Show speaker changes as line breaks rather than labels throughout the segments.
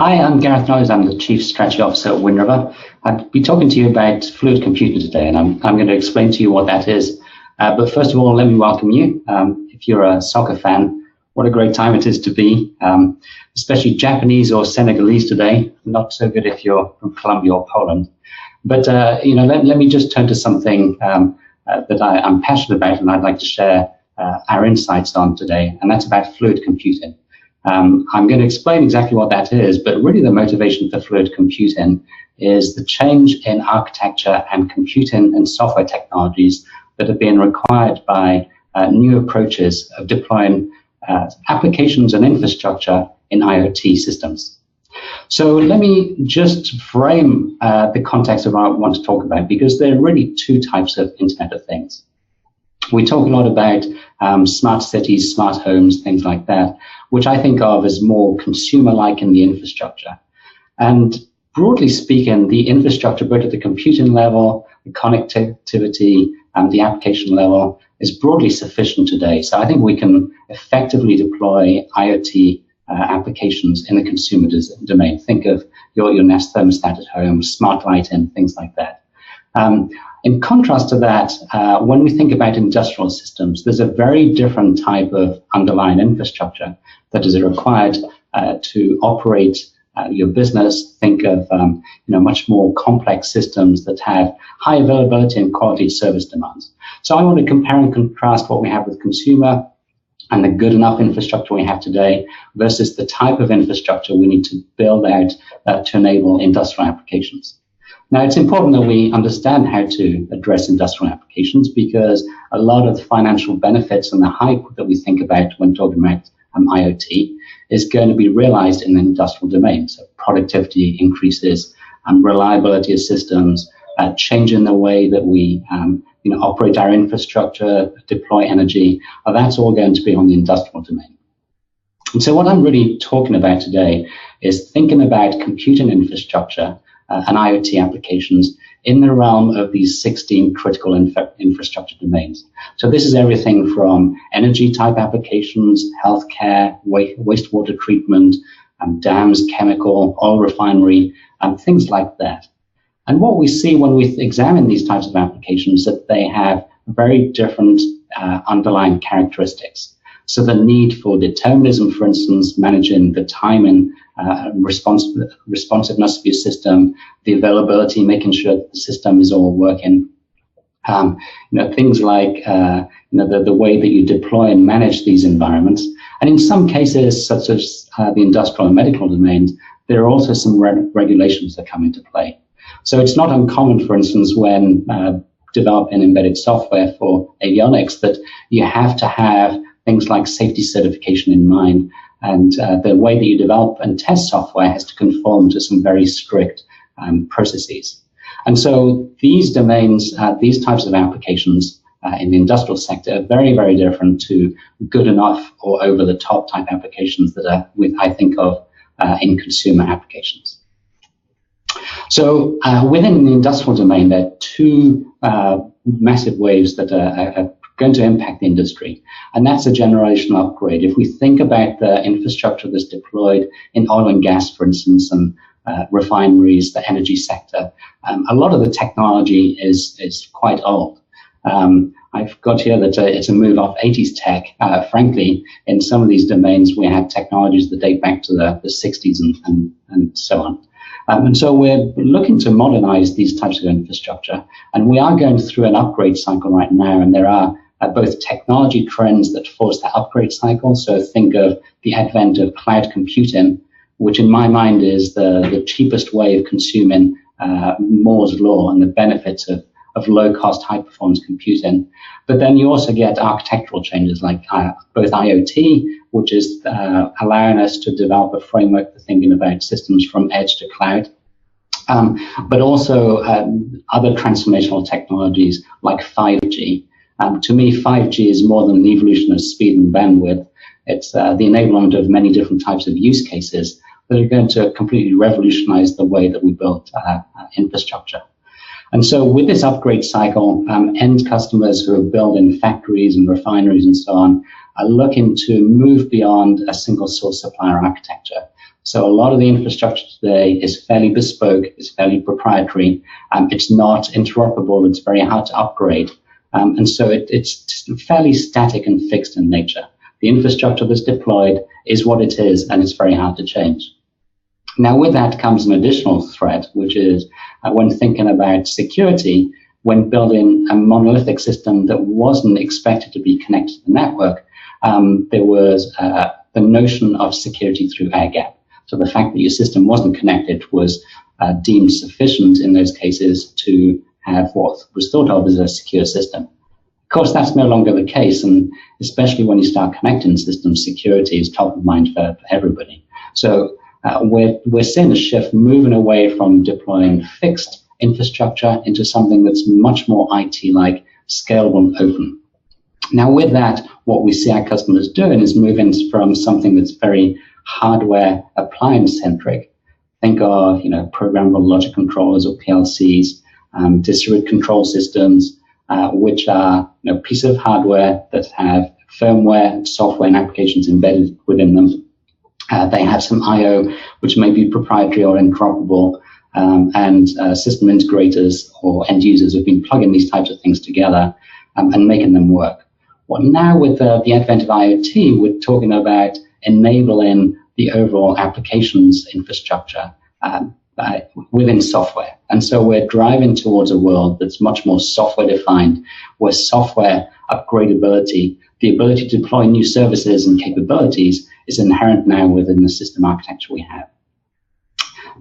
Hi, I'm Gareth Noyes. I'm the Chief Strategy Officer at Wind River. I'll be talking to you about fluid computing today, and I'm going to explain to you what that is. But first of all, let me welcome you. If you're a soccer fan, what a great time it is to be, especially Japanese or Senegalese today. Not so good if you're from Colombia or Poland. But let me just turn to something that I'm passionate about, and I'd like to share our insights on today, and that's about fluid computing. I'm going to explain exactly what that is, but really the motivation for fluid computing is the change in architecture and computing and software technologies that have been required by new approaches of deploying applications and infrastructure in IoT systems. So let me just frame the context of what I want to talk about, because there are really two types of Internet of Things. We talk a lot about smart cities, smart homes, things like that, which I think of as more consumer-like in the infrastructure. And broadly speaking, the infrastructure, both at the computing level, the connectivity, and the application level, is broadly sufficient today. So I think we can effectively deploy IoT applications in the consumer domain. Think of your Nest thermostat at home, smart lighting, things like that. In contrast to that, when we think about industrial systems, there's a very different type of underlying infrastructure that is required to operate your business. Think of much more complex systems that have high availability and quality service demands. So I want to compare and contrast what we have with consumer and the good enough infrastructure we have today versus the type of infrastructure we need to build out to enable industrial applications. Now, it's important that we understand how to address industrial applications, because a lot of the financial benefits and the hype that we think about when talking about IoT is going to be realized in the industrial domain. So productivity increases, reliability of systems, changing the way that we operate our infrastructure, deploy energy. That's all going to be on the industrial domain. And so what I'm really talking about today is thinking about computing infrastructure and IoT applications in the realm of these 16 critical infrastructure domains. So this is everything from energy type applications, healthcare, wastewater treatment, dams, chemical, oil refinery, things like that. And what we see when we examine these types of applications is that they have very different underlying characteristics. So the need for determinism, for instance, managing the time and responsiveness of your system, the availability, making sure that the system is all working. Things like the way that you deploy and manage these environments. And in some cases, such as the industrial and medical domains, there are also some regulations that come into play. So it's not uncommon, for instance, when developing embedded software for avionics, that you have to have things like safety certification in mind, and the way that you develop and test software has to conform to some very strict processes. And so these domains, these types of applications in the industrial sector are very, very different to good enough or over-the-top type applications that I think of in consumer applications. So within the industrial domain, there are two massive waves that are going to impact the industry, and that's a generational upgrade. If we think about the infrastructure that's deployed in oil and gas, for instance, and refineries, the energy sector, a lot of the technology is quite old. I've got here that it's a move off 80s tech. Frankly, in some of these domains, we have technologies that date back to the 60s and so on. And so we're looking to modernize these types of infrastructure, and we are going through an upgrade cycle right now, and there are both technology trends that force that upgrade cycle. So think of the advent of cloud computing, which in my mind is the cheapest way of consuming Moore's law and the benefits of low-cost, high-performance computing. But then you also get architectural changes like both IoT, which is allowing us to develop a framework for thinking about systems from edge to cloud, but also other transformational technologies like 5G. To me, 5G is more than an evolution of speed and bandwidth. It's the enablement of many different types of use cases that are going to completely revolutionize the way that we build infrastructure. And so with this upgrade cycle, end customers who are building factories and refineries and so on are looking to move beyond a single source supplier architecture. So a lot of the infrastructure today is fairly bespoke, is fairly proprietary. It's not interoperable. It's very hard to upgrade. And so it's fairly static and fixed in nature. The infrastructure that's deployed is what it is, and it's very hard to change. Now, with that comes an additional threat, which is when thinking about security, when building a monolithic system that wasn't expected to be connected to the network, there was the notion of security through air gap. So the fact that your system wasn't connected was deemed sufficient in those cases to have what was thought of as a secure system. Of course, that's no longer the case, and especially when you start connecting systems, security is top of mind for everybody. So we're seeing a shift moving away from deploying fixed infrastructure into something that's much more IT-like, scalable and open. Now, with that, what we see our customers doing is moving from something that's very hardware appliance-centric. Think of, programmable logic controllers or PLCs, distributed control systems, which are pieces of hardware that have firmware, software, and applications embedded within them. They have some I/O, which may be proprietary or interoperable, and system integrators or end users have been plugging these types of things together and making them work. Well, now with the advent of IoT, we're talking about enabling the overall applications infrastructure within software. And so we're driving towards a world that's much more software defined, where software upgradability, the ability to deploy new services and capabilities is inherent now within the system architecture we have.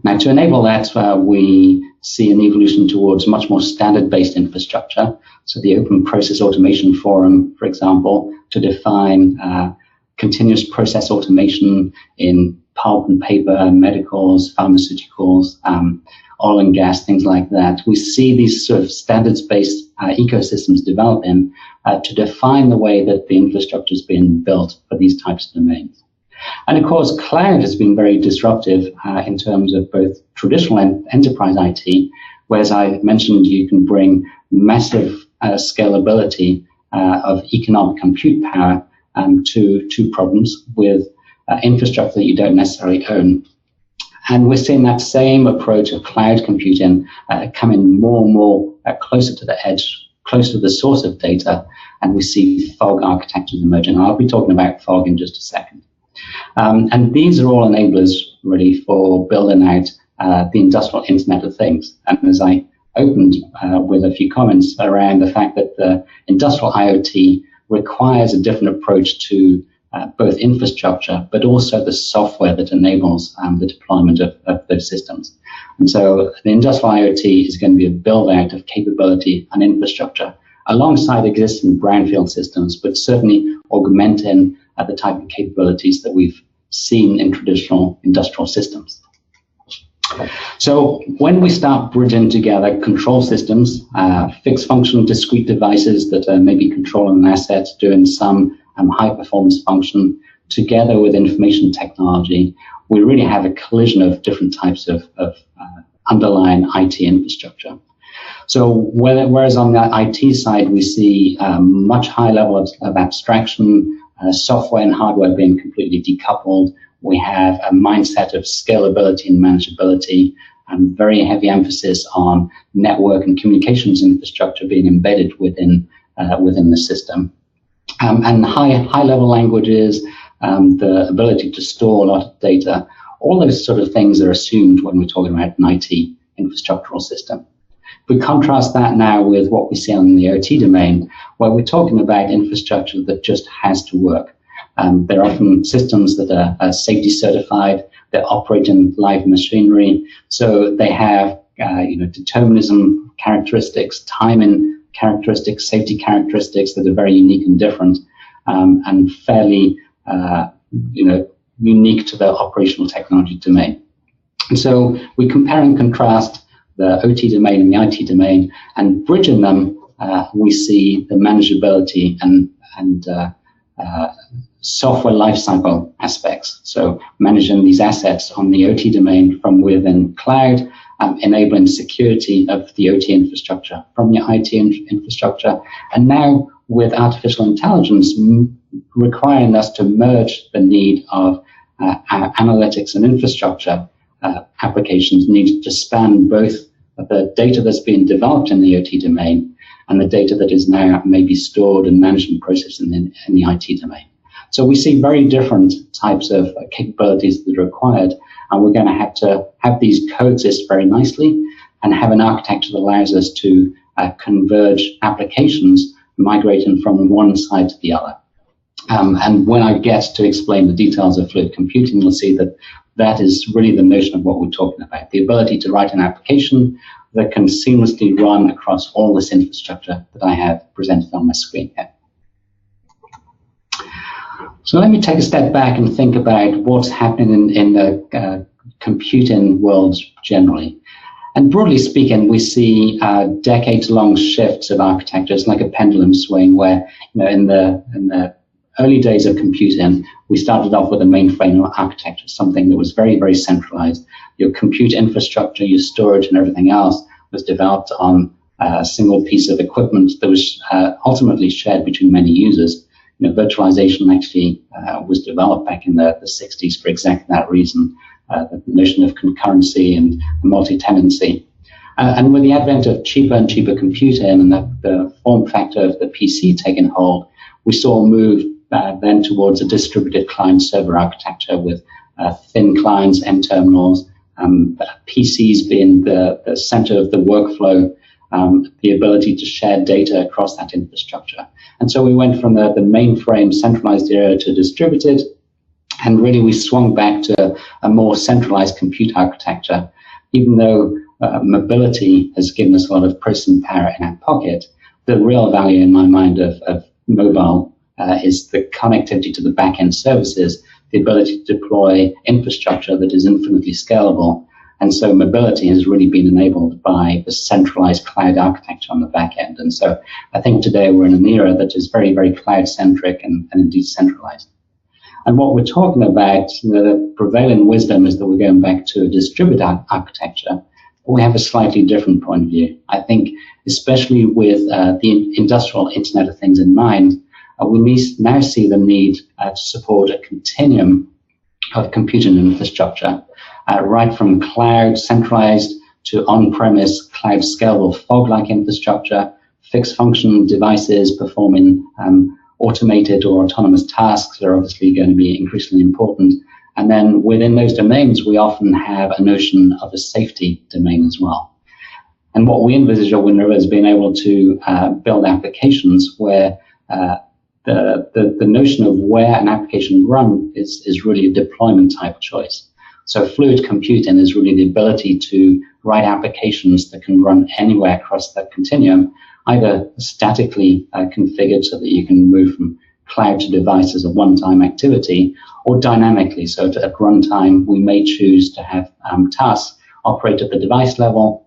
Now, to enable that, we see an evolution towards much more standard-based infrastructure. So the Open Process Automation Forum, for example, to define continuous process automation in pulp and paper, medicals, pharmaceuticals, oil and gas, things like that. We see these sort of standards-based ecosystems developing to define the way that the infrastructure is being built for these types of domains. And of course, cloud has been very disruptive in terms of both traditional and enterprise IT, where, as I mentioned, you can bring massive scalability of economic compute power to problems with infrastructure that you don't necessarily own. And we're seeing that same approach of cloud computing coming more and more closer to the edge, closer to the source of data, and we see fog architectures emerging. I'll be talking about fog in just a second. And these are all enablers, really, for building out the industrial Internet of Things. And as I opened with a few comments around the fact that the industrial IoT requires a different approach to both infrastructure, but also the software that enables the deployment of those systems. And so the industrial IoT is going to be a build-out of capability and infrastructure alongside existing brownfield systems, but certainly augmenting the type of capabilities that we've seen in traditional industrial systems. So when we start bridging together control systems, fixed function, discrete devices that are maybe controlling an asset, doing some high performance function, together with information technology, we really have a collision of different types of underlying IT infrastructure. So whereas on the IT side, we see much higher level of abstraction, software and hardware being completely decoupled, we have a mindset of scalability and manageability, and very heavy emphasis on network and communications infrastructure being embedded within the system. And high-level languages, the ability to store a lot of data, all those sort of things are assumed when we're talking about an IT infrastructural system. We contrast that now with what we see on the OT domain, where we're talking about infrastructure that just has to work. They're often systems that are safety certified, they're operating live machinery, so they have determinism characteristics, timing characteristics, safety characteristics that are very unique and different, and fairly unique to the operational technology domain. And so we compare and contrast the OT domain and the IT domain, and bridging them, we see the manageability and software lifecycle aspects. So managing these assets on the OT domain from within cloud, enabling security of the OT infrastructure from the IT infrastructure, and now with artificial intelligence requiring us to merge the need of analytics and infrastructure applications need to span both the data that's being developed in the OT domain and the data that is now maybe stored and managed and processed in the IT domain. So we see very different types of capabilities that are required, and we're going to have these coexist very nicely and have an architecture that allows us to converge applications migrating from one side to the other. And when I get to explain the details of fluid computing, you'll see that that is really the notion of what we're talking about, the ability to write an application that can seamlessly run across all this infrastructure that I have presented on my screen here. So let me take a step back and think about what's happening in the computing world generally. And broadly speaking, we see decades-long shifts of architectures, like a pendulum swing, where in the early days of computing, we started off with a mainframe architecture, something that was very, very centralized. Your compute infrastructure, your storage, and everything else was developed on a single piece of equipment that was ultimately shared between many users. Virtualization actually was developed back in the 60s for exactly that reason, the notion of concurrency and multi-tenancy. And with the advent of cheaper and cheaper computing and the form factor of the PC taking hold, we saw a move then towards a distributed client-server architecture with thin clients and terminals, PCs being the center of the workflow, the ability to share data across that infrastructure. And so we went from the mainframe centralized era to distributed, and really we swung back to a more centralized compute architecture. Even though mobility has given us a lot of processing power in our pocket, the real value in my mind of mobile is the connectivity to the back-end services, the ability to deploy infrastructure that is infinitely scalable. And so mobility has really been enabled by the centralized cloud architecture on the back end. And so I think today we're in an era that is very, very cloud-centric and indeed centralized. And what we're talking about, the prevailing wisdom is that we're going back to a distributed architecture. We have a slightly different point of view. I think, especially with the industrial Internet of Things in mind, we now see the need to support a continuum of computing infrastructure, right from cloud centralized to on-premise cloud scalable fog-like infrastructure, fixed function devices performing automated or autonomous tasks are obviously going to be increasingly important. And then within those domains, we often have a notion of a safety domain as well. And what we envisage at Wind River is being able to build applications where the notion of where an application runs is really a deployment type choice. So fluid computing is really the ability to write applications that can run anywhere across that continuum, either statically configured so that you can move from cloud to device as a one-time activity, or dynamically. So at runtime, we may choose to have tasks operate at the device level.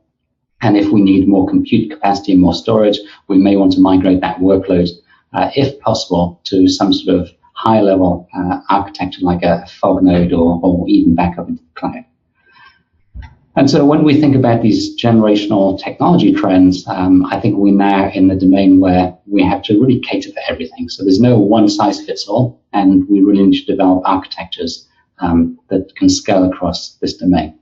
And if we need more compute capacity and more storage, we may want to migrate that workload, if possible, to some sort of high-level architecture like a fog node or even back up into the cloud. And so when we think about these generational technology trends, I think we're now in the domain where we have to really cater for everything. So there's no one-size-fits-all, and we really need to develop architectures that can scale across this domain.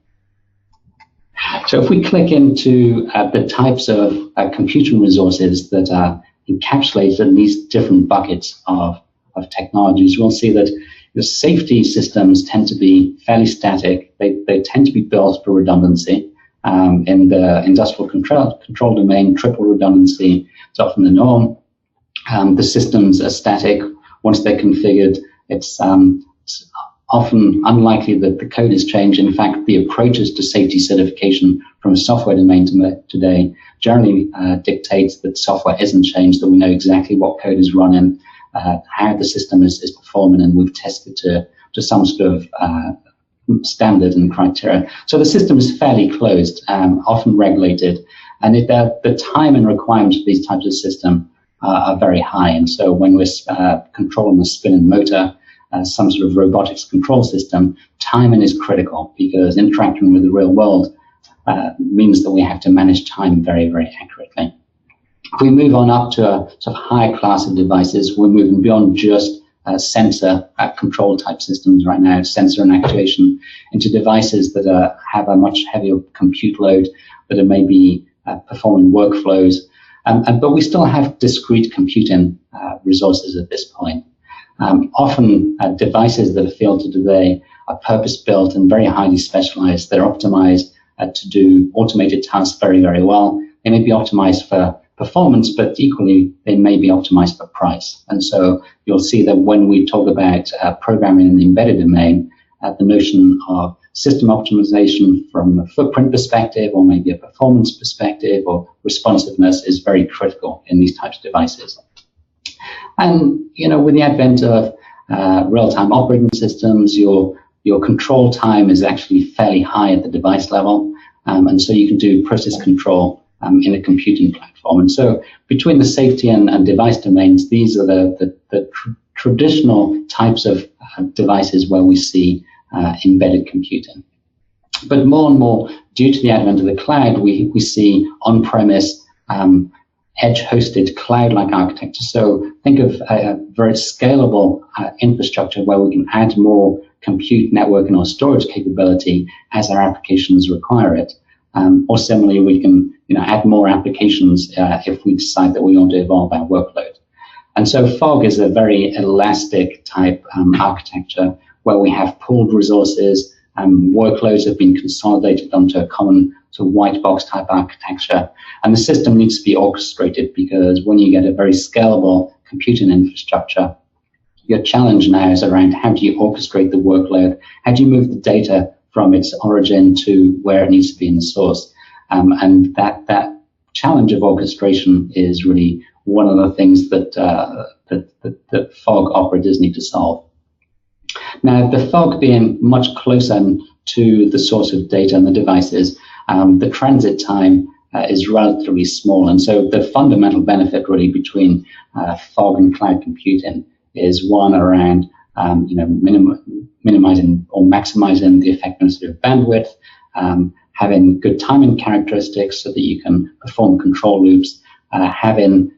So if we click into the types of computing resources that are encapsulated in these different buckets of technologies, we'll see that the safety systems tend to be fairly static. They tend to be built for redundancy. In the industrial control domain, triple redundancy is often the norm. The systems are static. Once they're configured, it's often unlikely that the code is changed. In fact, the approaches to safety certification from a software domain today generally dictates that software isn't changed, that we know exactly what code is running, how the system is performing, and we've tested to some sort of standard and criteria. So the system is fairly closed, often regulated, and the time and requirements for these types of systems are very high. And so when we're controlling the spinning motor, some sort of robotics control system, timing is critical because interacting with the real world means that we have to manage time very, very accurately. If we move on up to a sort of higher class of devices, we're moving beyond just sensor control type systems right now, sensor and actuation, into devices that have a much heavier compute load, that are maybe performing workflows. But we still have discrete computing resources at this point. Often devices that are fielded today are purpose-built and very highly specialized. They're optimized to do automated tasks very, very well. They may be optimized for performance, but equally they may be optimized for price. And so you'll see that when we talk about programming in the embedded domain, the notion of system optimization from a footprint perspective, or maybe a performance perspective, or responsiveness is very critical in these types of devices. And, you know, with the advent of real-time operating systems, your control time is actually fairly high at the device level. And so you can do process control in a computing platform. And so between the safety and device domains, these are the traditional types of devices where we see embedded computing. But more and more, due to the advent of the cloud, we see on-premise edge-hosted cloud-like architecture. So think of a very scalable infrastructure where we can add more compute, networking, or storage capability as our applications require it. Or similarly, we can add more applications if we decide that we want to evolve our workload. And so fog is a very elastic type architecture where we have pooled resources, workloads have been consolidated onto a common sort of white box type architecture. And the system needs to be orchestrated, because when you get a very scalable computing infrastructure, your challenge now is around how do you orchestrate the workload? How do you move the data from its origin to where it needs to be in the source? And that challenge of orchestration is really one of the things that fog operators need to solve. Now, the fog being much closer to the source of data and the devices, the transit time is relatively small. And so the fundamental benefit really between fog and cloud computing is one around minimizing or maximizing the effectiveness of bandwidth, having good timing characteristics so that you can perform control loops, having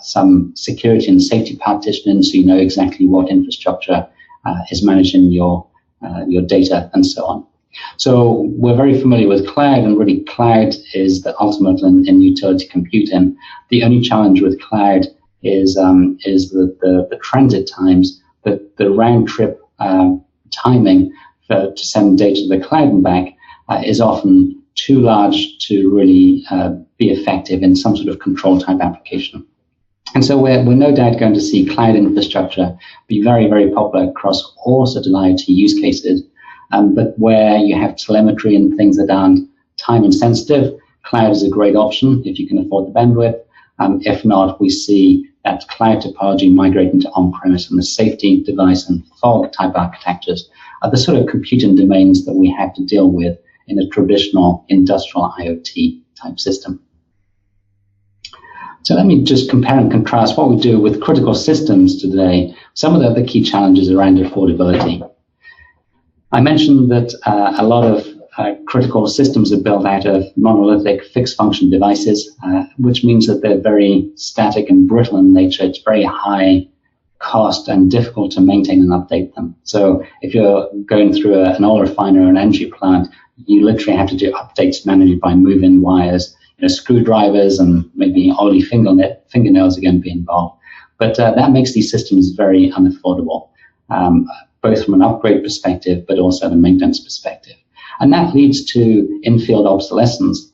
some security and safety partitioning so you know exactly what infrastructure is managing your data and so on. So we're very familiar with cloud, and really cloud is the ultimate in utility computing. The only challenge with cloud is the transit times, the round trip timing to send data to the cloud and back is often too large to really be effective in some sort of control type application. And so we're no doubt going to see cloud infrastructure be very, very popular across all sorts of IoT use cases. But where you have telemetry and things that aren't time insensitive, cloud is a great option if you can afford the bandwidth. If not, we see that cloud topology migrating to on-premise, and the safety, device, and fog type architectures are the sort of computing domains that we have to deal with in a traditional industrial IoT type system. So let me just compare and contrast what we do with critical systems today, some of the other key challenges around affordability. I mentioned that a lot of critical systems are built out of monolithic fixed function devices, which means that they're very static and brittle in nature. It's very high cost and difficult to maintain and update them. So if you're going through an oil refinery or an energy plant, you literally have to do updates manually by moving wires. Screwdrivers and maybe oily fingernails are going to be involved. But that makes these systems very unaffordable, both from an upgrade perspective, but also a maintenance perspective. And that leads to in-field obsolescence.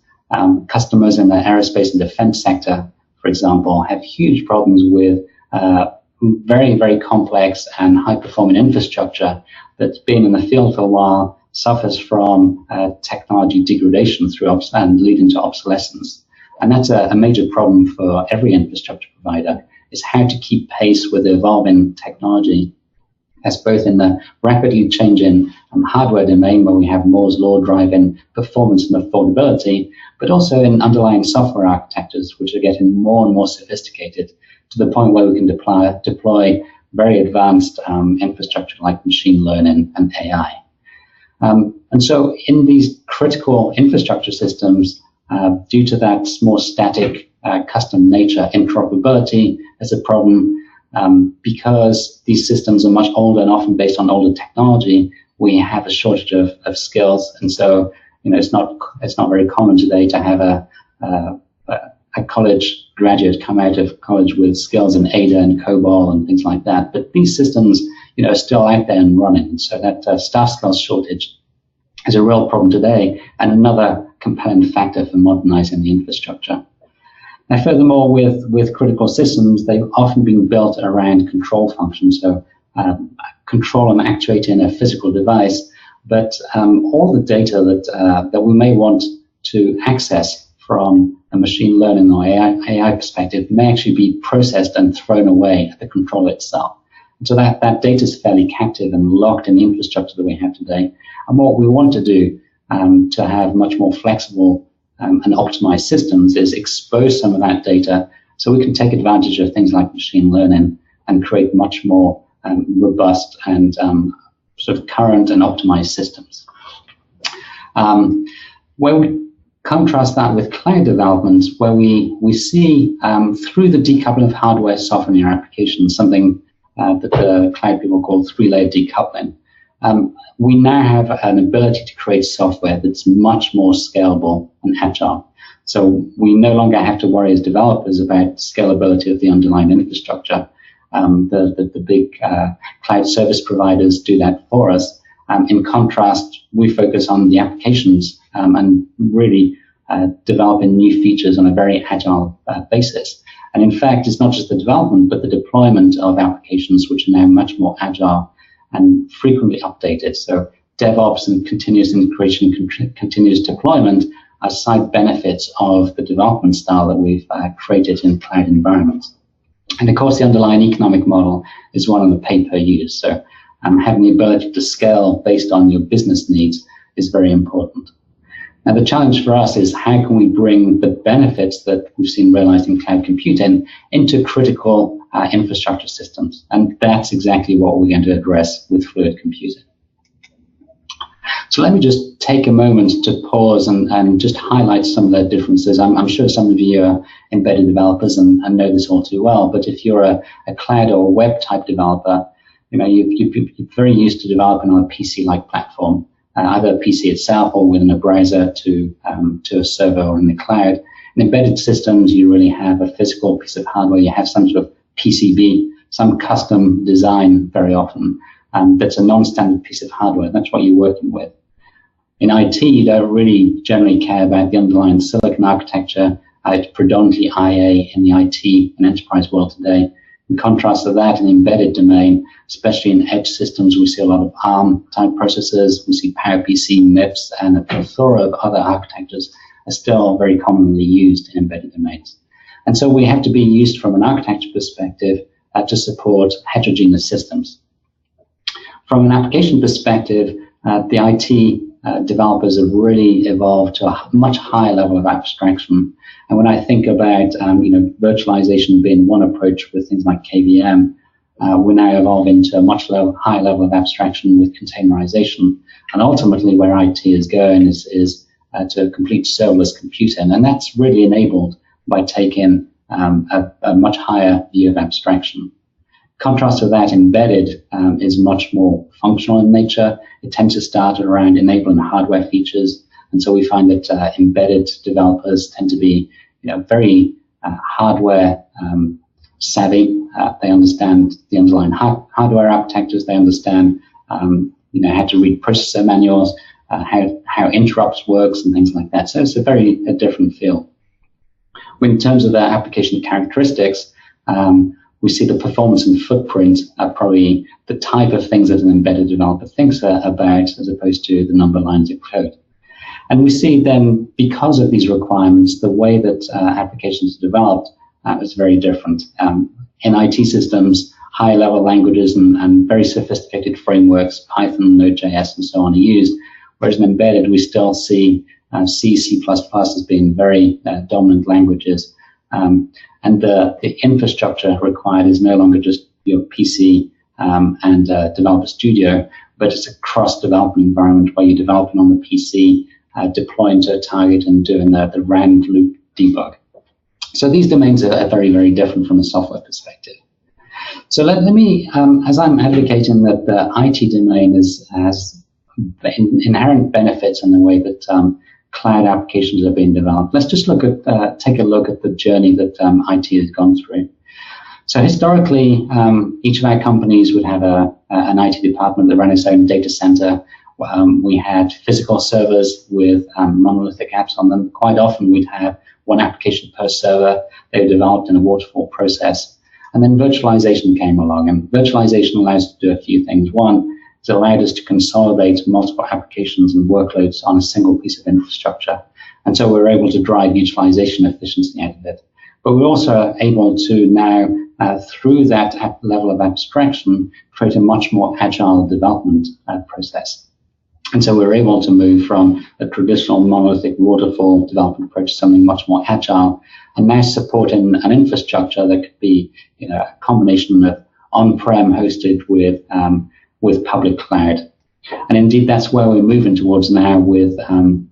Customers in the aerospace and defense sector, for example, have huge problems with very, very complex and high-performing infrastructure that's been in the field for a while, suffers from technology degradation and leading to obsolescence. And that's a major problem for every infrastructure provider, is how to keep pace with the evolving technology. That's both in the rapidly changing hardware domain, where we have Moore's law driving performance and affordability, but also in underlying software architectures, which are getting more and more sophisticated to the point where we can deploy very advanced infrastructure like machine learning and AI. And so in these critical infrastructure systems, due to that more static custom nature, interoperability is a problem. because these systems are much older and often based on older technology, we have a shortage of skills. And so, it's not very common today to have a college graduate come out of college with skills in Ada and COBOL and things like that. But these systems, are still out there and running. So that staff skills shortage is a real problem today, and another compelling factor for modernizing the infrastructure. Now, furthermore, with critical systems, they've often been built around control functions, so control and actuating a physical device. But all the data that we may want to access from a machine learning or AI perspective may actually be processed and thrown away at the controller itself. And so that data is fairly captive and locked in the infrastructure that we have today. And what we want to do to have much more flexible and optimized systems is expose some of that data so we can take advantage of things like machine learning and create much more robust and sort of current and optimized systems. Where we contrast that with cloud development, where we see through the decoupling of hardware, software, and your applications, something that the cloud people call three-layer decoupling. We now have an ability to create software that's much more scalable and agile. So we no longer have to worry as developers about scalability of the underlying infrastructure. The big cloud service providers do that for us. In contrast, we focus on the applications and really developing new features on a very agile basis. And in fact, it's not just the development, but the deployment of applications which are now much more agile and frequently updated. So DevOps and continuous integration, continuous deployment are side benefits of the development style that we've created in cloud environments. And of course, the underlying economic model is one of the pay per use. So having the ability to scale based on your business needs is very important. Now, the challenge for us is how can we bring the benefits that we've seen realized in cloud computing into critical infrastructure systems? And that's exactly what we're going to address with fluid computing. So let me just take a moment to pause and just highlight some of the differences. I'm sure some of you are embedded developers and know this all too well, but if you're a cloud or web type developer, you're very used to developing on a PC-like platform. Either a PC itself or within a browser to a server or in the cloud. In embedded systems, you really have a physical piece of hardware. You have some sort of PCB, some custom design very often. That's a non-standard piece of hardware. That's what you're working with. In IT, you don't really generally care about the underlying silicon architecture. It's predominantly IA in the IT and enterprise world today. In contrast to that, in the embedded domain, especially in edge systems, we see a lot of ARM-type processors. We see PowerPC, MIPS, and a plethora of other architectures are still very commonly used in embedded domains. And so we have to be used from an architecture perspective to support heterogeneous systems. From an application perspective, the IT developers have really evolved to a much higher level of abstraction. And when I think about virtualization being one approach with things like KVM, we're now evolving to a much higher level of abstraction with containerization. And ultimately, where IT is going is to complete serverless computing, and that's really enabled by taking a much higher view of abstraction. Contrast to that, embedded is much more functional in nature. It tends to start around enabling hardware features. And so we find that embedded developers tend to be very hardware savvy. They understand the underlying hardware architectures. They understand how to read processor manuals, how interrupts works and things like that. So it's a different feel. In terms of the application characteristics, we see the performance and footprint are probably the type of things that an embedded developer thinks about as opposed to the number of lines of code. And we see then, because of these requirements, the way that applications are developed is very different. In IT systems, high-level languages and very sophisticated frameworks, Python, Node.js, and so on, are used, whereas in embedded, we still see C, C++ as being very dominant languages. And the infrastructure required is no longer just your PC and Developer Studio, but it's a cross-development environment where you're developing on the PC, deploying to a target and doing the round loop debug. So these domains are very, very different from a software perspective. So let me, as I'm advocating that the IT domain has inherent benefits in the way that cloud applications are being developed, let's just take a look at the journey that IT has gone through. So historically, each of our companies would have an IT department that ran its own data center. We had physical servers with monolithic apps on them. Quite often we'd have one application per server. They were developed in a waterfall process. And then virtualization came along, and virtualization allows us to do a few things. One, it's allowed us to consolidate multiple applications and workloads on a single piece of infrastructure. And so we're able to drive utilization efficiency out of it. But we're also able to now, through that level of abstraction, create a much more agile development process. And so we're able to move from a traditional monolithic waterfall development approach to something much more agile, and now supporting an infrastructure that could be, a combination of on-prem hosted with public cloud. And indeed, that's where we're moving towards now with the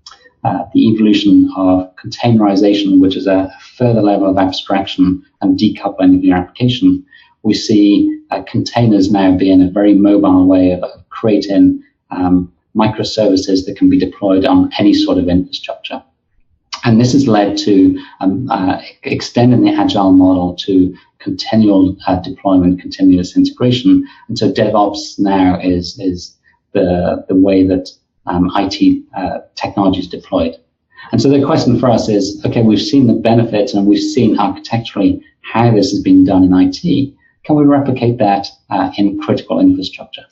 evolution of containerization, which is a further level of abstraction and decoupling of your application. We see containers now being a very mobile way of creating microservices that can be deployed on any sort of infrastructure. And this has led to extending the agile model to continual deployment, continuous integration. And so DevOps now is the way that IT technology is deployed. And so the question for us is, okay, we've seen the benefits and we've seen architecturally how this has been done in IT. Can we replicate that in critical infrastructure?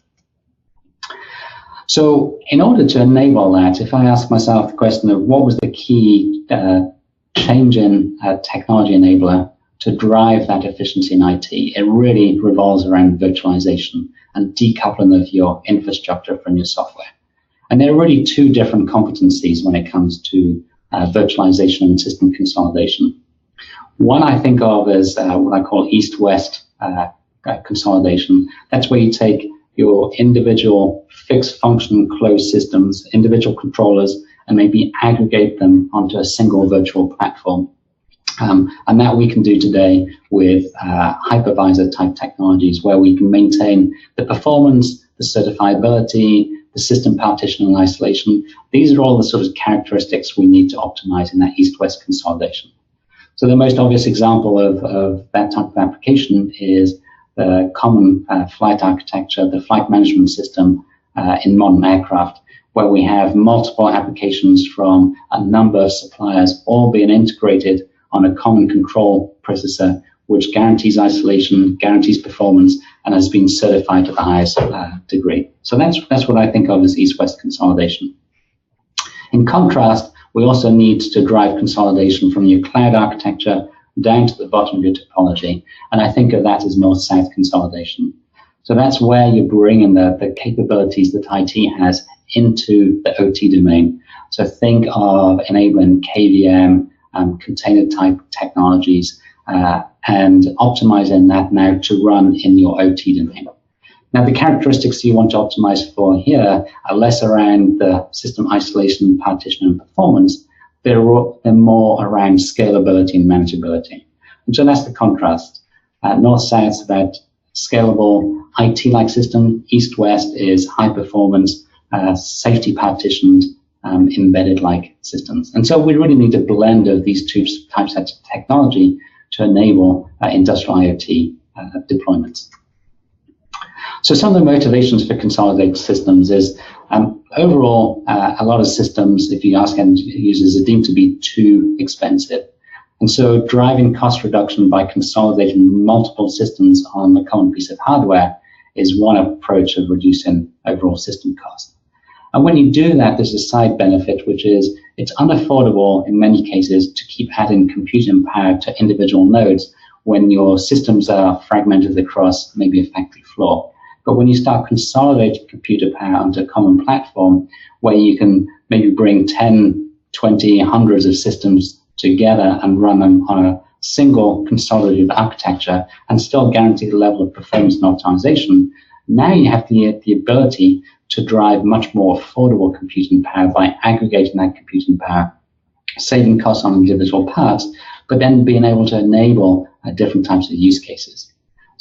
So in order to enable that, if I ask myself the question of what was the key change in technology enabler to drive that efficiency in IT, it really revolves around virtualization and decoupling of your infrastructure from your software. And there are really two different competencies when it comes to virtualization and system consolidation. One I think of as what I call east-west consolidation. That's where you take your individual fixed function closed systems, individual controllers, and maybe aggregate them onto a single virtual platform. And that we can do today with hypervisor type technologies, where we can maintain the performance, the certifiability, the system partition and isolation. These are all the sort of characteristics we need to optimize in that east-west consolidation. So the most obvious example of that type of application is the common flight architecture, the flight management system in modern aircraft, where we have multiple applications from a number of suppliers all being integrated on a common control processor, which guarantees isolation, guarantees performance, and has been certified to the highest degree. So that's what I think of as east-west consolidation. In contrast, we also need to drive consolidation from your cloud architecture down to the bottom of your topology. And I think of that as north-south consolidation. So that's where you're bringing the capabilities that IT has into the OT domain. So think of enabling KVM, container-type technologies, and optimizing that now to run in your OT domain. Now, the characteristics you want to optimize for here are less around the system isolation, partition, and performance. They're more around scalability and manageability. And so that's the contrast. North-south is about scalable IT-like system. East-west is high-performance, safety partitioned, embedded-like systems. And so we really need a blend of these two types of technology to enable industrial IoT deployments. So some of the motivations for consolidated systems is overall, a lot of systems, if you ask end users, are deemed to be too expensive. And so driving cost reduction by consolidating multiple systems on a common piece of hardware is one approach of reducing overall system cost. And when you do that, there's a side benefit, which is it's unaffordable in many cases to keep adding computing power to individual nodes when your systems are fragmented across maybe a factory floor. But when you start consolidating computer power onto a common platform where you can maybe bring 10, 20, hundreds of systems together and run them on a single consolidated architecture and still guarantee the level of performance and optimization, now you have the ability to drive much more affordable computing power by aggregating that computing power, saving costs on individual parts, but then being able to enable different types of use cases.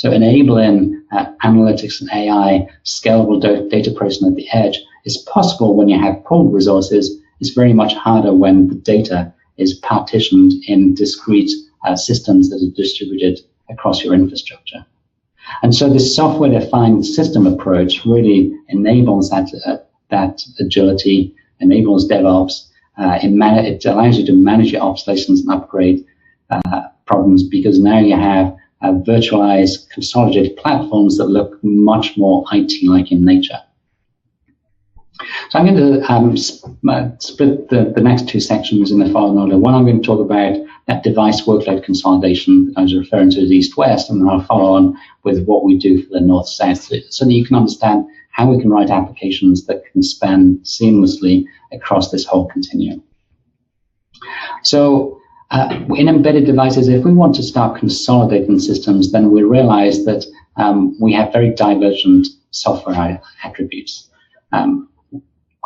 So enabling analytics and AI, scalable data processing at the edge is possible when you have pooled resources. It's very much harder when the data is partitioned in discrete systems that are distributed across your infrastructure. And so this software-defined system approach really enables that agility, enables DevOps. It allows you to manage your obsolescence and upgrade problems, because now you have virtualized, consolidated platforms that look much more IT-like in nature. So I'm going to split the next two sections in the following order. One, I'm going to talk about that device workload consolidation that I was referring to as East-West, and then I'll follow on with what we do for the North-South, so that you can understand how we can write applications that can span seamlessly across this whole continuum. So in embedded devices, if we want to start consolidating systems, then we realize that we have very divergent software attributes.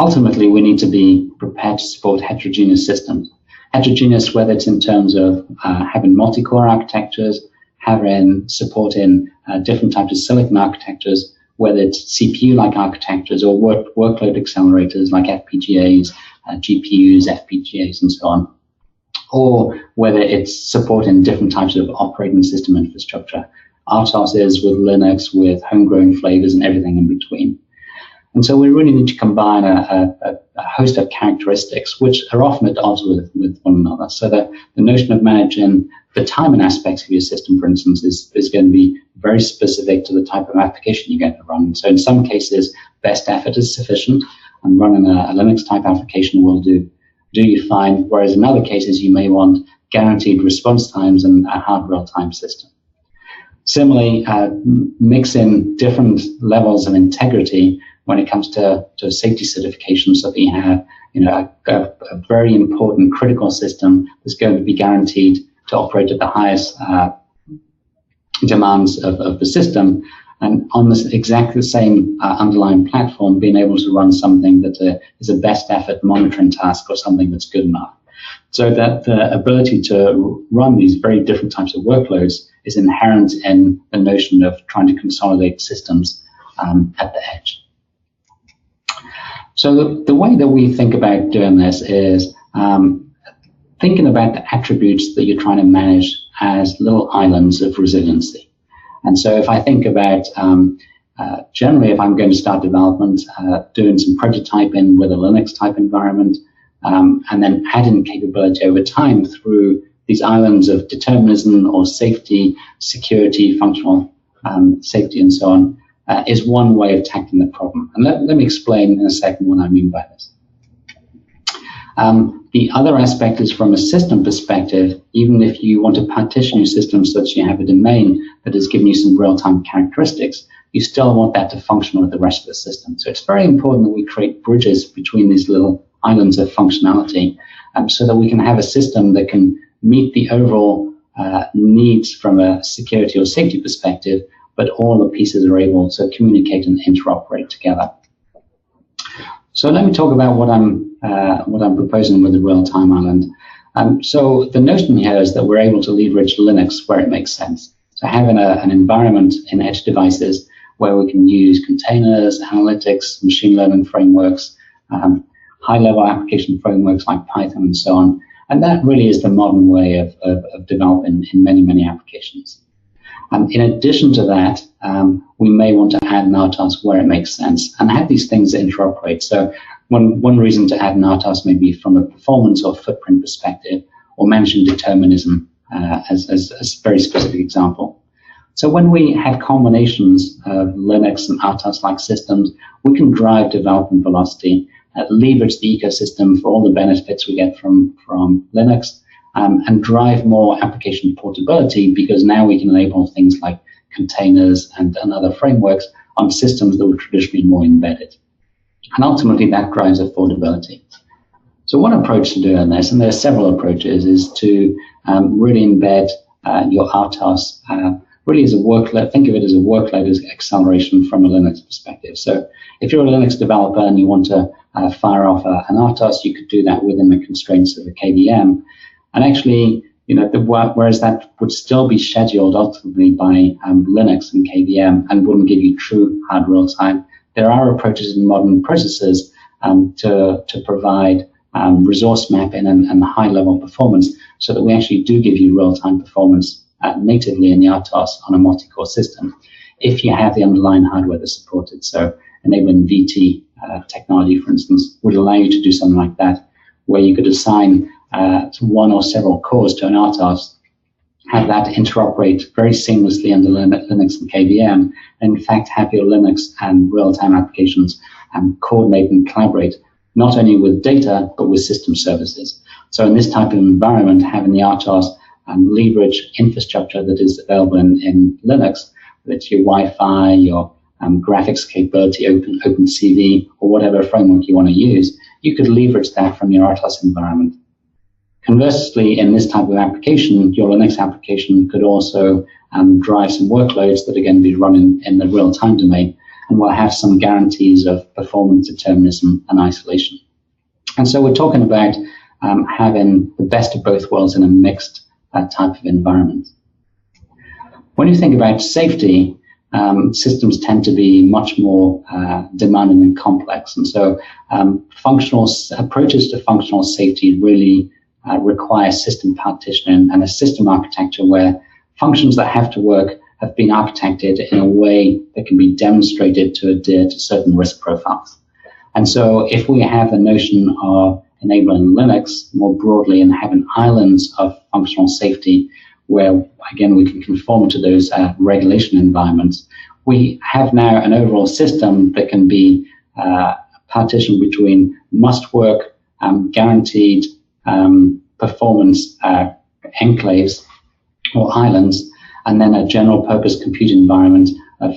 Ultimately, we need to be prepared to support heterogeneous systems. Heterogeneous, whether it's in terms of having multi-core architectures, supporting different types of silicon architectures, whether it's CPU-like architectures or workload accelerators like FPGAs, GPUs, FPGAs, and so on, or whether it's supporting different types of operating system infrastructure, RTOSes with Linux, with homegrown flavors, and everything in between. And so we really need to combine a host of characteristics which are often at odds with one another. So the notion of managing the timing aspects of your system, for instance, is going to be very specific to the type of application you're going to run. So in some cases, best effort is sufficient, and running a Linux-type application will do you fine, whereas in other cases, you may want guaranteed response times and a hard real-time system. Similarly, mixing different levels of integrity when it comes to safety certification, so that you have a very important critical system that's going to be guaranteed to operate at the highest demands of the system, and on this exactly the same underlying platform, being able to run something that is a best effort monitoring task or something that's good enough. So that the ability to run these very different types of workloads is inherent in the notion of trying to consolidate systems at the edge. So the way that we think about doing this is thinking about the attributes that you're trying to manage as little islands of resiliency. And so if I think about, generally, if I'm going to start development, doing some prototyping with a Linux-type environment, and then adding capability over time through these islands of determinism or safety, security, functional safety, and so on, is one way of tackling the problem. And let me explain in a second what I mean by this. The other aspect is from a system perspective. Even if you want to partition your system such you have a domain that has given you some real-time characteristics, you still want that to function with the rest of the system. So it's very important that we create bridges between these little islands of functionality, so that we can have a system that can meet the overall needs from a security or safety perspective, but all the pieces are able to communicate and interoperate together. So let me talk about what I'm proposing with the real-time island. So the notion here is that we're able to leverage Linux where it makes sense. So having an environment in edge devices where we can use containers, analytics, machine learning frameworks, high-level application frameworks like Python and so on. And that really is the modern way of developing in many, many applications. In addition to that, we may want to add an RTOS where it makes sense and have these things interoperate. So one reason to add an RTOS may be from a performance or footprint perspective, or managing determinism as a very specific example. So when we have combinations of Linux and RTOS-like systems, we can drive development velocity, leverage the ecosystem for all the benefits we get from Linux, and drive more application portability, because now we can enable things like containers and other frameworks on systems that were traditionally more embedded. And ultimately, that drives affordability. So one approach to doing this, and there are several approaches, is to really embed your RTOS really as a workload. Think of it as a workload as acceleration from a Linux perspective. So if you're a Linux developer and you want to fire off an RTOS, you could do that within the constraints of a KVM. And actually, whereas that would still be scheduled ultimately by Linux and KVM and wouldn't give you true hard real time. There are approaches in modern processors to provide resource mapping and high level performance so that we actually do give you real time performance natively in the RTOS on a multi-core system if you have the underlying hardware that's supported. So enabling VT technology, for instance, would allow you to do something like that, where you could assign one or several cores to an RTOS, have that interoperate very seamlessly under Linux and KVM, and in fact have your Linux and real-time applications coordinate and collaborate, not only with data, but with system services. So in this type of environment, having the RTOS leverage infrastructure that is available in Linux, whether it's your Wi-Fi, your graphics capability, OpenCV, or whatever framework you want to use, you could leverage that from your RTOS environment. Conversely, in this type of application, your Linux application could also drive some workloads that are going to be run in the real-time domain and will have some guarantees of performance determinism and isolation. And so we're talking about having the best of both worlds in a mixed type of environment. When you think about safety, systems tend to be much more demanding and complex. And so approaches to functional safety really require system partitioning and a system architecture where functions that have to work have been architected in a way that can be demonstrated to adhere to certain risk profiles. And so if we have a notion of enabling Linux more broadly and having islands of functional safety where, again, we can conform to those regulation environments, we have now an overall system that can be partitioned between must-work, guaranteed performance enclaves or islands, and then a general-purpose compute environment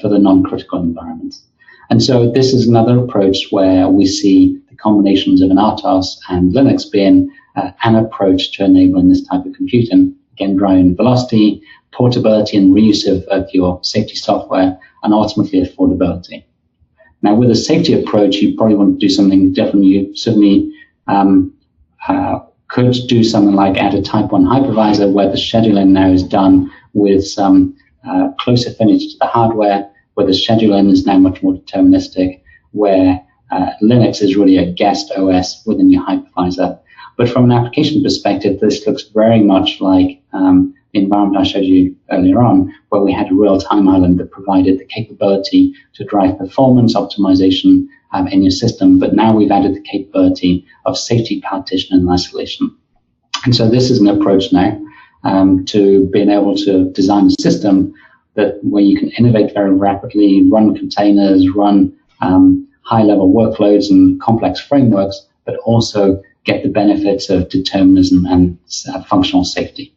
for the non-critical environments. And so this is another approach where we see the combinations of an RTOS and Linux being an approach to enabling this type of computing, again, driving velocity, portability, and reuse of your safety software, and ultimately affordability. Now, with a safety approach, you probably want to do something different. You certainly could do something like add a type 1 hypervisor where the scheduling now is done with some close affinity to the hardware, where the scheduling is now much more deterministic, where Linux is really a guest OS within your hypervisor. But from an application perspective, this looks very much like the environment I showed you earlier on, where we had a real-time island that provided the capability to drive performance optimization in your system. But now we've added the capability of safety partition and isolation. And so this is an approach now to being able to design a system where you can innovate very rapidly, run containers, run high-level workloads and complex frameworks, but also get the benefits of determinism and functional safety.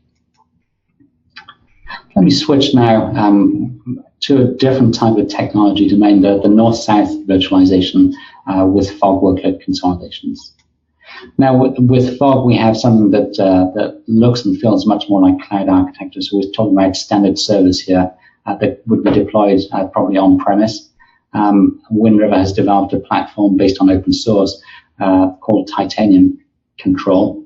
Let me switch now to a different type of technology domain, the north-south virtualization with fog workload consolidations. Now, with fog, we have something that looks and feels much more like cloud architecture. So we're talking about standard servers here that would be deployed probably on-premise. Wind River has developed a platform based on open source called Titanium Control,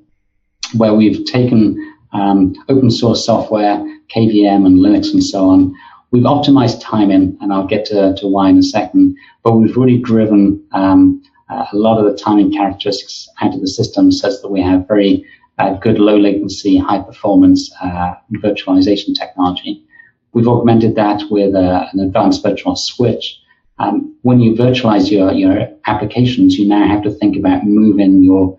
where we've taken open source software, KVM and Linux and so on. We've optimized timing, and I'll get to why in a second, but we've really driven a lot of the timing characteristics out of the system such that we have very good low latency, high performance virtualization technology. We've augmented that with an advanced virtual switch. When you virtualize your applications, you now have to think about moving your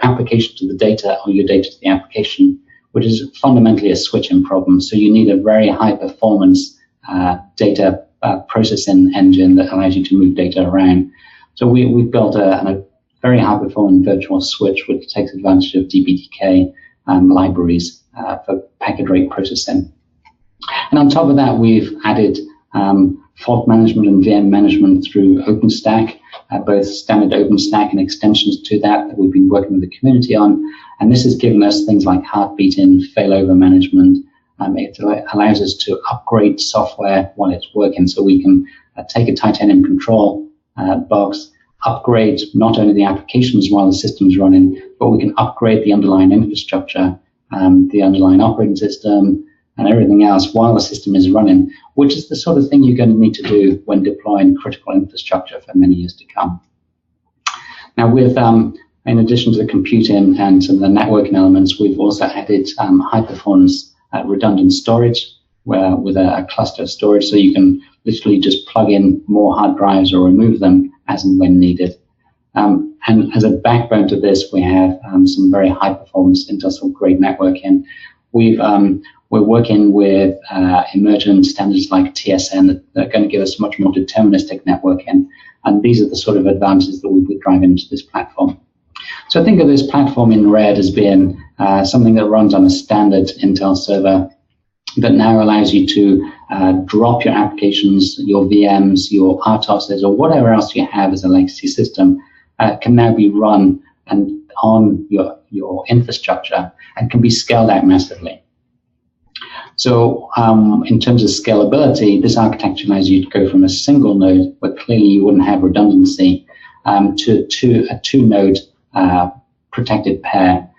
application to the data or your data to the application, which is fundamentally a switching problem. So you need a very high performance data processing engine that allows you to move data around. So we've built a very high performing virtual switch which takes advantage of DPTK libraries for packet rate processing. And on top of that, we've added fault management and VM management through OpenStack, both standard OpenStack and extensions to that we've been working with the community on. And this has given us things like heartbeating, failover management. It allows us to upgrade software while it's working. So we can take a Titanium Control box, upgrade not only the applications while the system's running, but we can upgrade the underlying infrastructure the underlying operating system, and everything else while the system is running, which is the sort of thing you're going to need to do when deploying critical infrastructure for many years to come. Now, with in addition to the computing and some of the networking elements, we've also added high-performance redundant storage with a cluster of storage, so you can literally just plug in more hard drives or remove them as and when needed. And as a backbone to this, we have some very high-performance industrial-grade networking. We're working with emergent standards like TSN that are going to give us much more deterministic networking, and these are the sort of advantages that we'll be driving into this platform. So think of this platform in red as being something that runs on a standard Intel server that now allows you to drop your applications, your VMs, your RTOSes, or whatever else you have as a legacy system can now be run and on your infrastructure and can be scaled out massively. So in terms of scalability, this architecture allows you to go from a single node where clearly you wouldn't have redundancy to a two-node protected pair,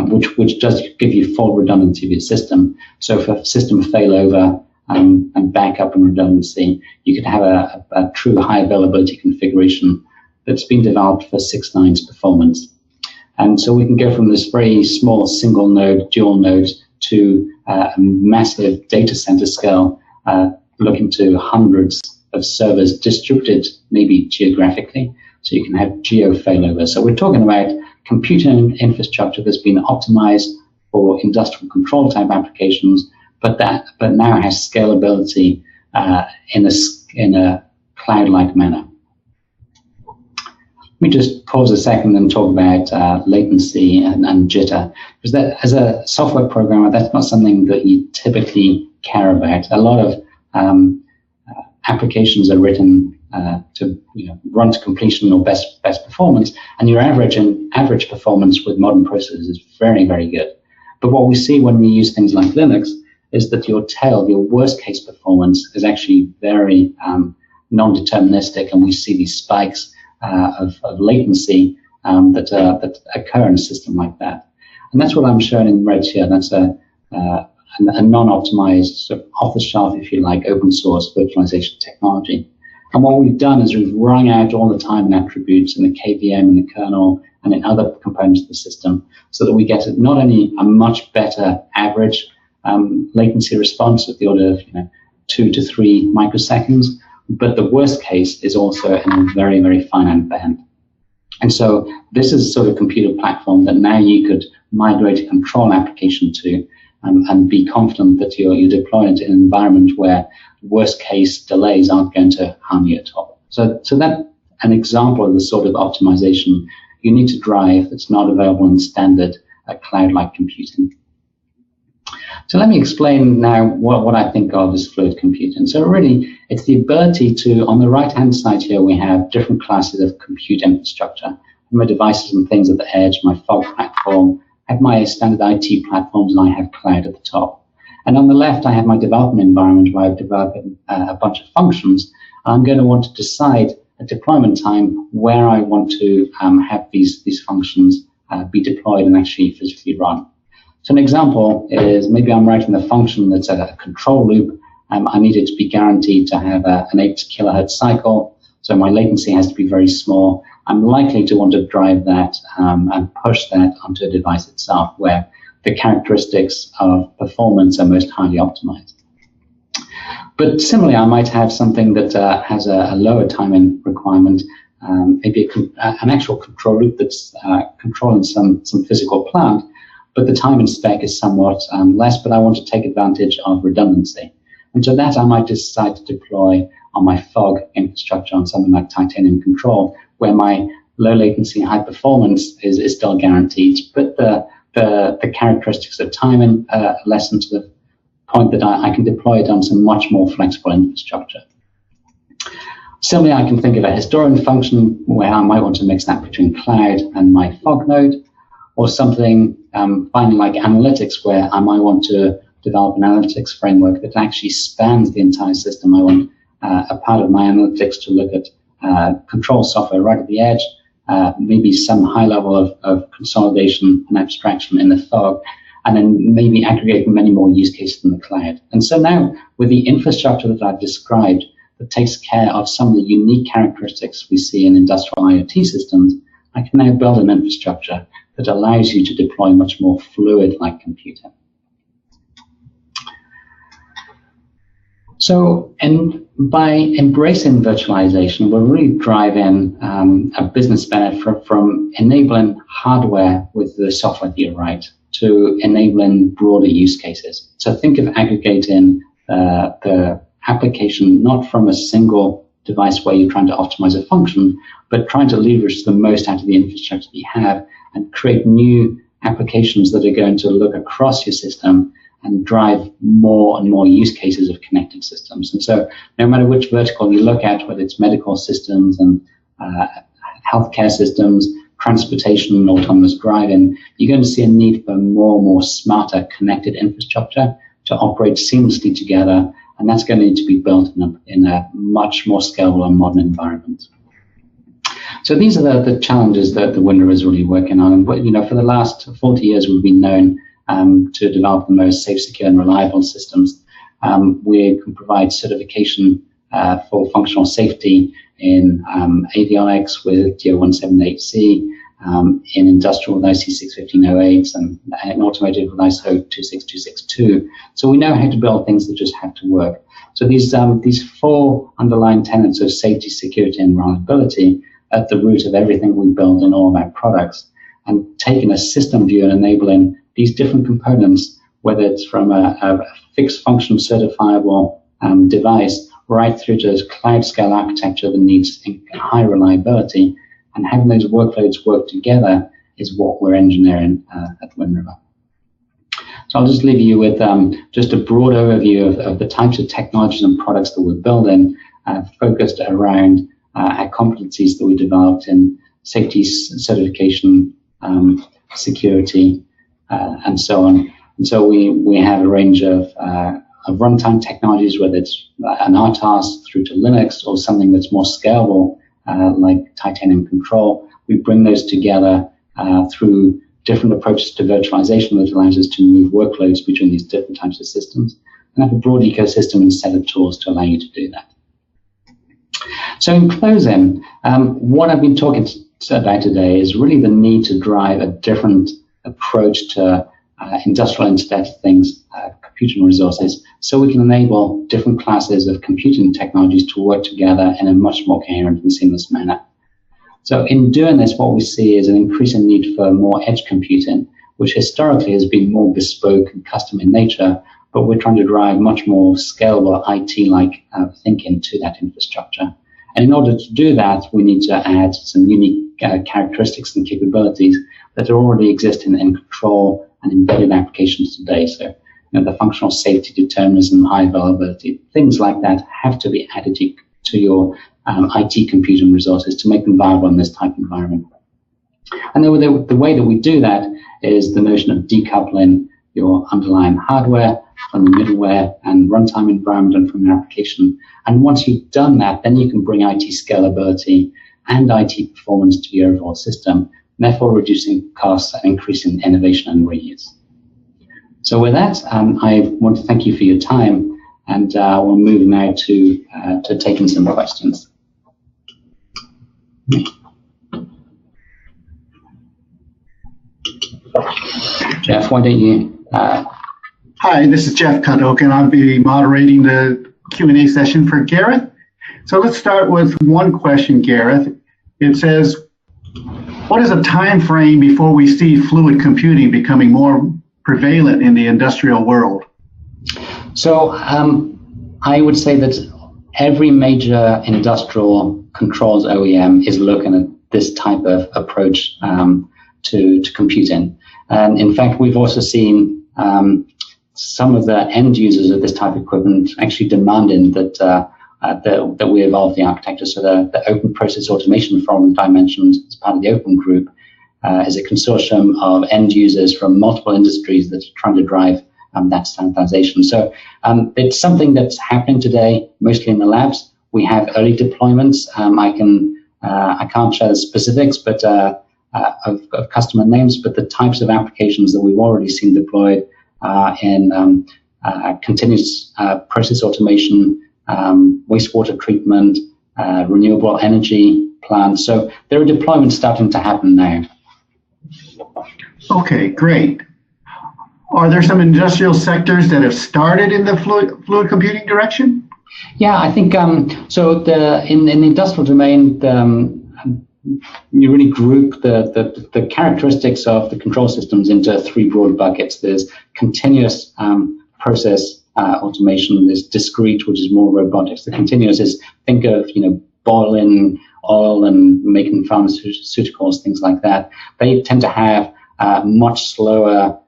which does give you full redundancy of your system. So for system failover and backup and redundancy, you could have a true high availability configuration that's been developed for 6 nines performance. And so we can go from this very small single node, dual node, to a massive data center scale, looking to hundreds of servers distributed maybe geographically, so you can have geo failover. So we're talking about computing infrastructure that's been optimized for industrial control type applications, but now has scalability in a cloud-like manner. Let me just pause a second and talk about latency and jitter, because that, as a software programmer, that's not something that you typically care about. A lot of applications are written to run to completion or best performance, and your average performance with modern processors is very, very good. But what we see when we use things like Linux is that your tail, your worst case performance, is actually very non-deterministic, and we see these spikes of latency that occur in a system like that. And that's what I'm showing in red here. That's a non-optimized, sort of off-the-shelf, if you like, open source virtualization technology. And what we've done is we've wrung out all the time and attributes in the KVM, in the kernel, and in other components of the system, so that we get not only a much better average latency response at the order of 2 to 3 microseconds, but the worst case is also in a very, very finite band. And so this is a sort of computer platform that now you could migrate a control application to and be confident that you're deploying it in an environment where worst case delays aren't going to harm you at all. So that's an example of the sort of optimization you need to drive that's not available in standard cloud-like computing. So let me explain now what I think of as fluid computing. So really, it's the ability to, on the right-hand side here, we have different classes of compute infrastructure. My devices and things at the edge, my fog platform, I have my standard IT platforms, and I have cloud at the top. And on the left, I have my development environment where I've developed a bunch of functions. I'm going to want to decide at deployment time where I want to have these functions be deployed and actually physically run. So an example is maybe I'm writing a function that's a control loop. I need it to be guaranteed to have an 8 kilohertz cycle, so my latency has to be very small. I'm likely to want to drive that and push that onto a device itself where the characteristics of performance are most highly optimized. But similarly, I might have something that has a lower timing requirement, maybe an actual control loop that's controlling some physical plant, but the timing spec is somewhat less, but I want to take advantage of redundancy. And so that I might decide to deploy on my fog infrastructure on something like Titanium Control, where my low latency, high performance is still guaranteed, but the characteristics of timing lessen to the point that I can deploy it on some much more flexible infrastructure. Similarly, I can think of a historian function where I might want to mix that between cloud and my fog node, or something finally like analytics, where I might want to develop an analytics framework that actually spans the entire system. I want a part of my analytics to look at control software right at the edge, maybe some high level of consolidation and abstraction in the fog, and then maybe aggregate many more use cases in the cloud. And so now, with the infrastructure that I've described that takes care of some of the unique characteristics we see in industrial IoT systems, I can now build an infrastructure that allows you to deploy much more fluid-like computing. So, and by embracing virtualization, we're really driving a business benefit from enabling hardware with the software that you write to enabling broader use cases. So think of aggregating the application not from a single device where you're trying to optimize a function, but trying to leverage the most out of the infrastructure that you have and create new applications that are going to look across your system and drive more and more use cases of connected systems. And so no matter which vertical you look at, whether it's medical systems and healthcare systems, transportation, autonomous driving, you're going to see a need for more and more smarter connected infrastructure to operate seamlessly together. And that's going to need to be built in a much more scalable and modern environment. So these are the challenges that the Wind River is really working on. And for the last 40 years, we've been known to develop the most safe, secure, and reliable systems. We can provide certification for functional safety in avionics with DO178C, in industrial with IC 61508, and in automotive with ISO 26262. So we know how to build things that just have to work. So these four underlying tenets of safety, security, and reliability are at the root of everything we build in all of our products. And taking a system view and enabling these different components, whether it's from a fixed function certifiable device right through to cloud scale architecture that needs high reliability, and having those workloads work together is what we're engineering at Wind River. So I'll just leave you with just a broad overview of the types of technologies and products that we're building, focused around our competencies that we developed in safety, certification, security, and so on. And so we have a range of runtime technologies, whether it's an RTOS through to Linux or something that's more scalable, like Titanium Control. We bring those together through different approaches to virtualization that allows us to move workloads between these different types of systems and have a broad ecosystem and set of tools to allow you to do that. So in closing, what I've been talking about today is really the need to drive a different approach to industrial Internet of Things computing resources, so we can enable different classes of computing technologies to work together in a much more coherent and seamless manner. So in doing this, what we see is an increasing need for more edge computing, which historically has been more bespoke and custom in nature, but we're trying to drive much more scalable IT-like thinking to that infrastructure. And in order to do that, we need to add some unique characteristics and capabilities that already exist in control and embedded applications today. So, the functional safety, determinism, high availability, things like that have to be added to your IT computing resources to make them viable in this type of environment. And the way that we do that is the notion of decoupling your underlying hardware from the middleware and runtime environment and from your application. And once you've done that, then you can bring IT scalability and IT performance to your overall system, therefore reducing costs and increasing innovation and reuse. So with that, I want to thank you for your time, and we'll move now to taking some questions. Jeff, why don't you?
Hi, this is Jeff Cuddock, and I'll be moderating the Q&A session for Gareth. So let's start with one question, Gareth. It says, what is a time frame before we see fluid computing becoming more prevalent in the industrial world?
So I would say that every major industrial controls OEM is looking at this type of approach to computing. And in fact, we've also seen some of the end users of this type of equipment actually demanding that we evolve the architecture. So the Open Process Automation Forum that I mentioned as part of the Open Group is a consortium of end users from multiple industries that are trying to drive that standardization. So it's something that's happening today, mostly in the labs. We have early deployments. I can't share the specifics, but of customer names, but the types of applications that we've already seen deployed in continuous process automation, wastewater treatment, renewable energy plants. So there are deployments starting to happen now.
Okay, great. Are there some industrial sectors that have started in the fluid computing direction?
Yeah, I think so. In the industrial domain, you really group the characteristics of the control systems into three broad buckets. There's continuous process automation. There's discrete, which is more robotics. The continuous is, think of boiling oil and making pharmaceuticals, things like that. They tend to have much slower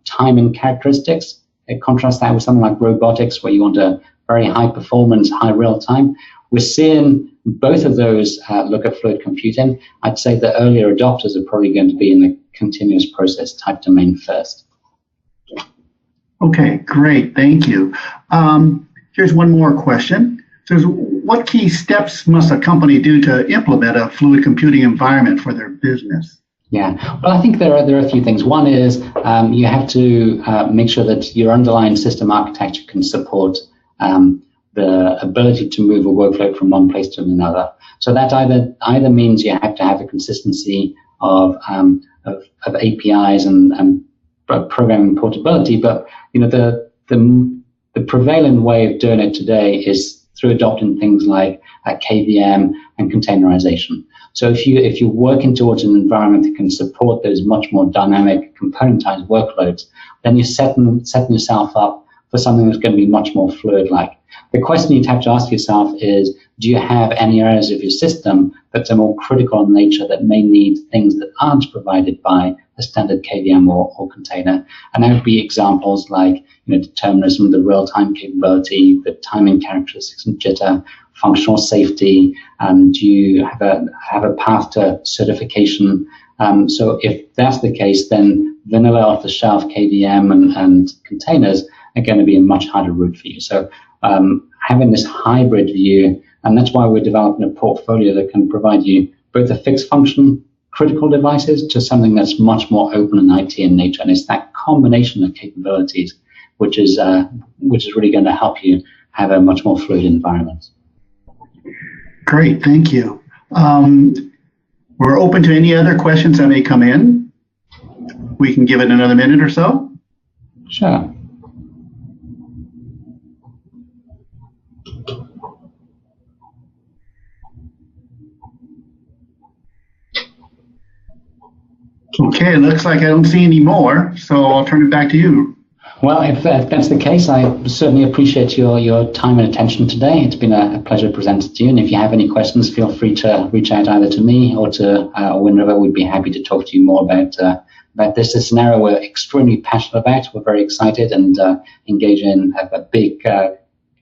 timing characteristics. Contrast that with something like robotics, where you want a very high performance, high real time. We're seeing both of those look at fluid computing. I'd say the earlier adopters are probably going to be in the continuous process type domain first.
Okay, great, thank you. Here's one more question. It says, what key steps must a company do to implement a fluid computing environment for their business?
Yeah, well, I think there are a few things. One is you have to make sure that your underlying system architecture can support the ability to move a workload from one place to another. So that either means you have to have a consistency of APIs and programming portability, but the prevailing way of doing it today is through adopting things like KVM and containerization. So if you're working towards an environment that can support those much more dynamic, componentized workloads, then you're setting yourself up for something that's going to be much more fluid-like. The question you'd have to ask yourself is, do you have any areas of your system that are more critical in nature that may need things that aren't provided by a standard KVM or container? And that would be examples like determinism, the real-time capability, the timing characteristics and jitter, functional safety, and do you have a path to certification? So if that's the case, then vanilla off-the-shelf KVM and containers are going to be a much harder route for you. So having this hybrid view, and that's why we're developing a portfolio that can provide you both a fixed function critical devices to something that's much more open and IT in nature. And it's that combination of capabilities which is really going to help you have a much more fluid environment.
Great, thank you. We're open to any other questions that may come in. We can give it another minute or so.
Sure.
Okay, it looks like I don't see any more, so I'll turn it back to you.
Well, if that's the case, I certainly appreciate your time and attention today. It's been a pleasure presenting to you. And if you have any questions, feel free to reach out either to me or to Wind River. We'd be happy to talk to you more about this. It's an area we're extremely passionate about. We're very excited and engage in a big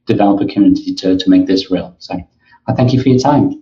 developer community to make this real. So I thank you for your time.